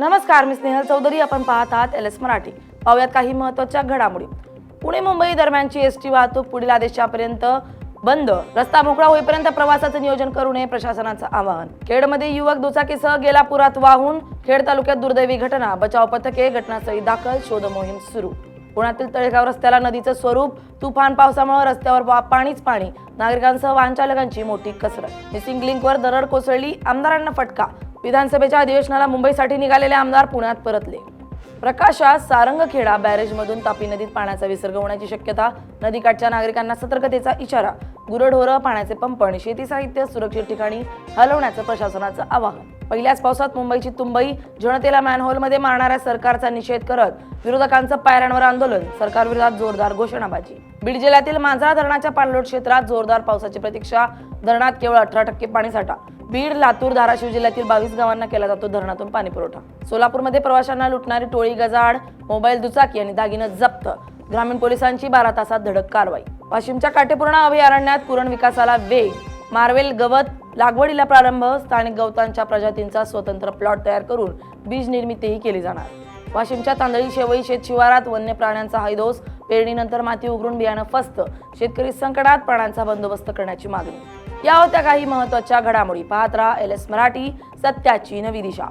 नमस्कार, मी स्नेहल चौधरी. आपण पाहत आहात LS मराठी. पाहूयात काही महत्त्वाच्या घडामोडी. पुणे मुंबई दरम्यानची एसटी वाहतूक पुढील आदेशापर्यंत बंद. रस्ता मोकळा होईपर्यंत प्रवासाचं नियोजन करू नये, प्रशासनाचं आवाहन. खेडमध्ये युवक दुचाकीसह गेला पुरात वाहून. खेड तालुक्यात दुर्दैवी घटना. बचाव पथके घटनास्थळी दाखल, शोध मोहीम सुरू. पुण्यातील तळेगाव रस्त्याला नदीचं स्वरूप. तुफान पावसामुळे रस्त्यावर पाणीच पाणी. नागरिकांसह वाहन चालकांची मोठी कसरत. मिसिंग लिंकवर दरड कोसळली, आमदारांना फटका. विधानसभेच्या अधिवेशनाला मुंबईसाठी निघालेले आमदार पुण्यात परतले. प्रकाशात सारंगखेडा बॅरेजमधून तापी नदीत पाण्याचा विसर्ग होण्याची शक्यता. नदीकाठच्या नागरिकांना सतर्कतेचा इशारा. गुरढोरं, पाण्याचे पंप आणि शेती साहित्य सुरक्षित ठिकाणी हलवण्याचं प्रशासनाचं आवाहन. पहिल्याच पावसात मुंबईची तुंबई. जनतेला मॅनहोलमध्ये मारणाऱ्या सरकारचा निषेध करत विरोधकांचं पायऱ्यांवर आंदोलन. सरकारविरोधात जोरदार घोषणाबाजी. बीड जिल्ह्यातील मांजरा धरणाच्या पाणलोट क्षेत्रात जोरदार पावसाची प्रतीक्षा. धरणात केवळ 18% पाणीसाठा. बीड, लातूर, धाराशिव जिल्ह्यातील 22 गावांना केला जातो धरणातून पाणी पुरवठा. सोलापूरमध्ये प्रवाशांना लुटणारी टोळी गजाआड. मोबाईल, दुचाकी आणि दागिने जप्त. ग्रामीण पोलिसांची 12 तासात धडक कारवाई. वाशिमच्या काटेपूर्णा अभयारण्यात कुरण विकासाला वेग. मार्वेल गवत लागवडीला प्रारंभ. स्थानिक गवतांच्या प्रजातींचा स्वतंत्र प्लॉट तयार करून बीज निर्मितीही केली जाणार. वाशिमच्या तांदळी शेवई शेत शिवारात वन्य प्राण्यांचा हैदोस. पेरणीनंतर माती उघडून बियाणं फसतं. शेतकरी संकटात, प्राण्यांचा बंदोबस्त करण्याची मागणी. या होत्या काही महत्त्वाच्या घडामोडी. पाहत राहा LS मराठी, सत्याची नवी दिशा.